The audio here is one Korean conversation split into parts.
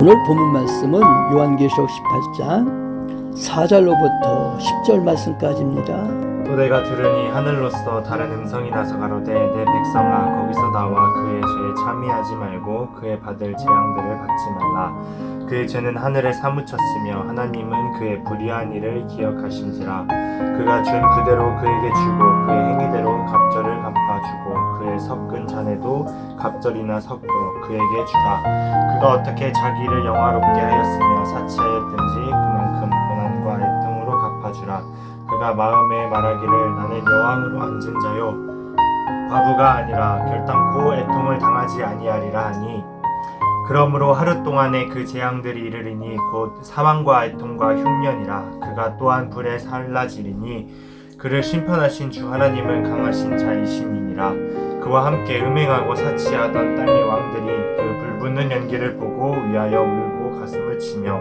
오늘 본문 말씀은 요한계시록 18장 4절로부터 10절 말씀까지입니다. 또 내가 들으니 하늘로서 다른 음성이 나서 가로되 내 백성아 거기서 나와 그의 죄에 참여하지 말고 그의 받을 재앙들을 받지 말라. 그의 죄는 하늘에 사무쳤으며 하나님은 그의 불의한 일을 기억하신지라. 그가 준 그대로 그에게 주고 그의 행위대로 갑절을 갚아주고 그의 섞은 잔에도 갑절이나 섞어 그에게 주라. 그가 어떻게 자기를 영화롭게 하였으며 사치하였든지 그만큼 고난과 애통으로 갚아주라. 그가 마음에 말하기를 나는 여왕으로 앉은 자요 과부가 아니라 결단코 애통을 당하지 아니하리라 하니, 그러므로 하루 동안에 그 재앙들이 이르리니 곧 사망과 애통과 흉년이라. 그가 또한 불에 살라지리니 그를 심판하신 주 하나님은 강하신 자이심이니라. 그와 함께 음행하고 사치하던 땅의 왕들이 그 불붙는 연기를 보고 위하여 울고 가슴을 치며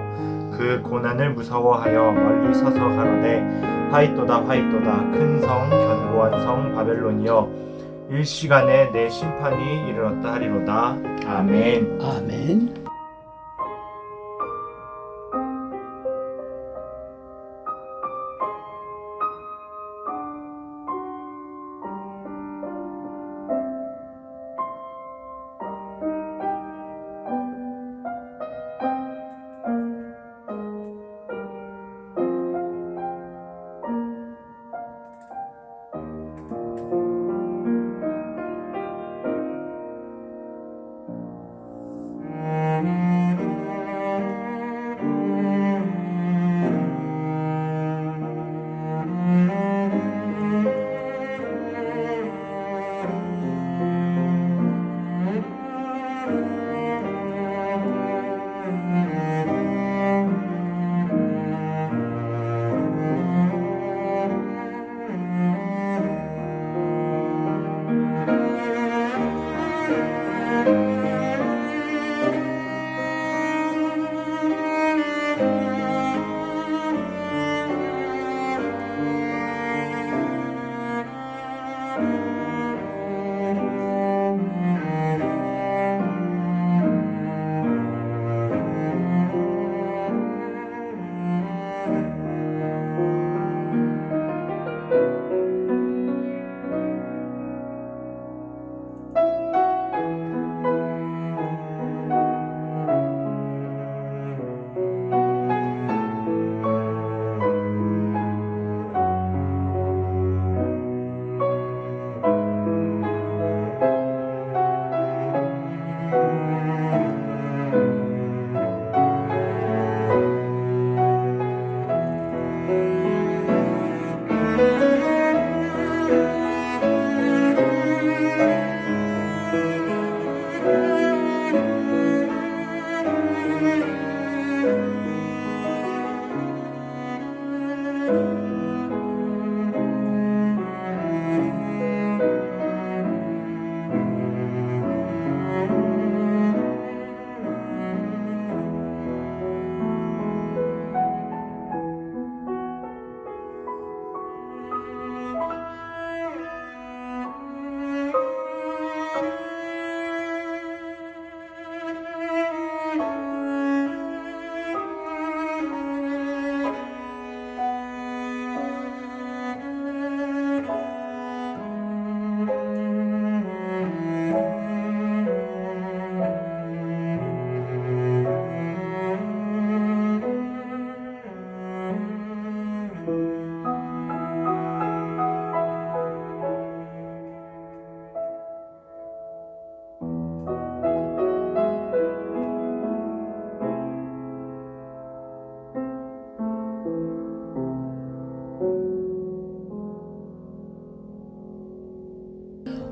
그 고난을 무서워하여 멀리 서서 가로되 화이또다 화이또다 큰 성 견고한 성 바벨론이여 일시간에 내 심판이 이르렀다 하리로다. 아멘. 아멘.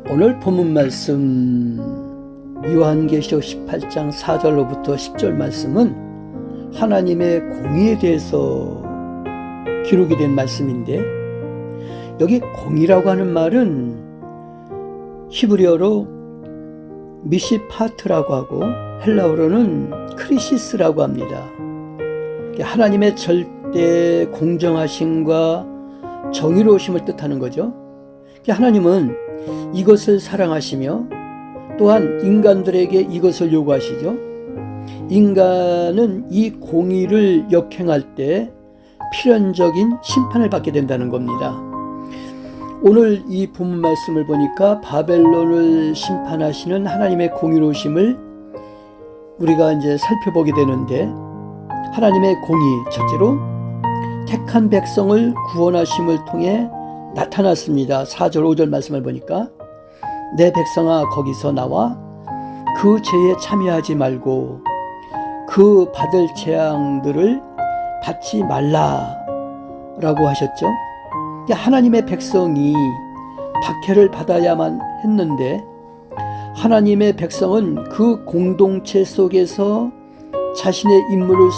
오늘 본문 말씀 요한계시록 18장 4절로부터 10절 말씀은 하나님의 공의에 대해서 기록이 된 말씀인데, 여기 공의라고 하는 말은 히브리어로 미시파트라고 하고 헬라어로는 크리시스라고 합니다. 하나님의 절대 공정하심과 정의로우심을 뜻하는 거죠. 하나님은 이것을 사랑하시며 또한 인간들에게 이것을 요구하시죠. 인간은 이 공의를 역행할 때 필연적인 심판을 받게 된다는 겁니다. 오늘 이 본문 말씀을 보니까 바벨론을 심판하시는 하나님의 공의로우심을 우리가 이제 살펴보게 되는데, 하나님의 공의, 첫째로 택한 백성을 구원하심을 통해 나타났습니다. 4절 5절 말씀을 보니까 내 백성아 거기서 나와 그 죄에 참여하지 말고 그 받을 재앙들을 받지 말라라고 하셨죠. 하나님의 백성이 박해를 받아야만 했는데, 하나님의 백성은 그 공동체 속에서 자신의 임무를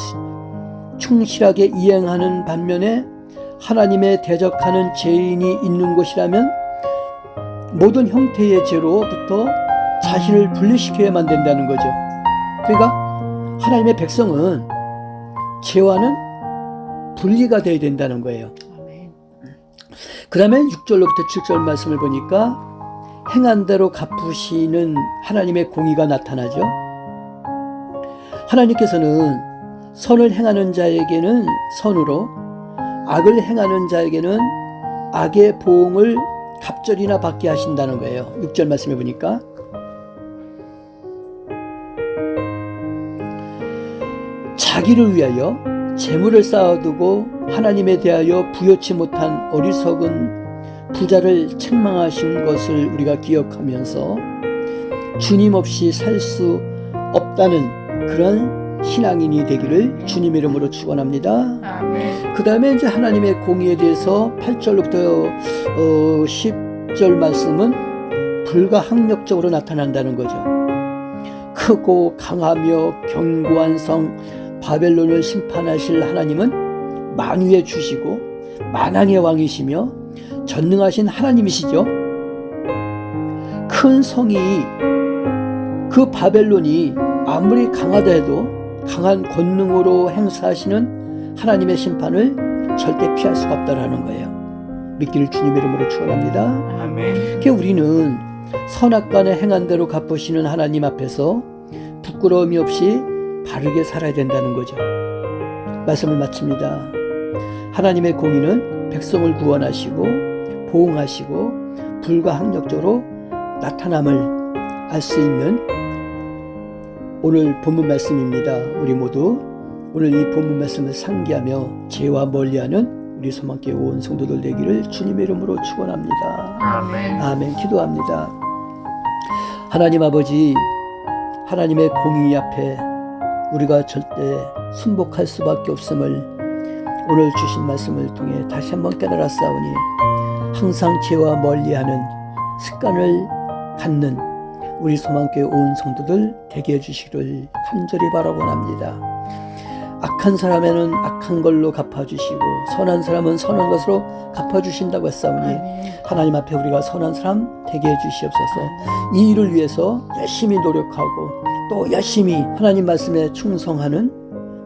충실하게 이행하는 반면에 하나님의 대적하는 죄인이 있는 곳이라면 모든 형태의 죄로부터 자신을 분리시켜야만 된다는 거죠. 그러니까 하나님의 백성은 죄와는 분리가 되어야 된다는 거예요. 그 다음에 6절로부터 7절 말씀을 보니까 행한 대로 갚으시는 하나님의 공의가 나타나죠. 하나님께서는 선을 행하는 자에게는 선으로, 악을 행하는 자에게는 악의 보응을 갑절이나 받게 하신다는 거예요. 6절 말씀해 보니까 자기를 위하여 재물을 쌓아두고 하나님에 대하여 부여치 못한 어리석은 부자를 책망하신 것을 우리가 기억하면서 주님 없이 살 수 없다는 그런 신앙인이 되기를 주님 이름으로 축원합니다. 그 다음에 이제 하나님의 공의에 대해서 8절부터 10절 말씀은 불가항력적으로 나타난다는 거죠. 크고 강하며 견고한 성 바벨론을 심판하실 하나님은 만유의 주시고 만왕의 왕이시며 전능하신 하나님이시죠. 큰 성이, 그 바벨론이 아무리 강하다 해도 강한 권능으로 행사하시는 하나님의 심판을 절대 피할 수가 없다라는 거예요. 믿기를 주님 이름으로 축원합니다. 아멘. 그러니까 우리는 선악간에 행한 대로 갚으시는 하나님 앞에서 부끄러움이 없이 바르게 살아야 된다는 거죠. 말씀을 마칩니다. 하나님의 공의는 백성을 구원하시고 보응하시고 불가항력적으로 나타남을 알 수 있는 오늘 본문 말씀입니다. 우리 모두 오늘 이 본문 말씀을 상기하며 죄와 멀리하는 우리 소망교회 온 성도들 되기를 주님의 이름으로 축원합니다. 아멘. 아멘. 기도합니다. 하나님 아버지, 하나님의 공의 앞에 우리가 절대 순복할 수밖에 없음을 오늘 주신 말씀을 통해 다시 한번 깨달았사오니 항상 죄와 멀리하는 습관을 갖는 우리 소망교회 온 성도들 되게 해주시기를 간절히 바라고합니다. 악한 사람에는 악한 걸로 갚아주시고 선한 사람은 선한 것으로 갚아주신다고 했사오니 하나님 앞에 우리가 선한 사람 되게 해주시옵소서. 이 일을 위해서 열심히 노력하고 또 열심히 하나님 말씀에 충성하는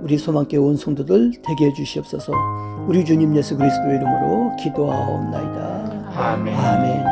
우리 소망교회 온 성도들 되게 해주시옵소서. 우리 주님 예수 그리스도의 이름으로 기도하옵나이다. 아멘. 아멘.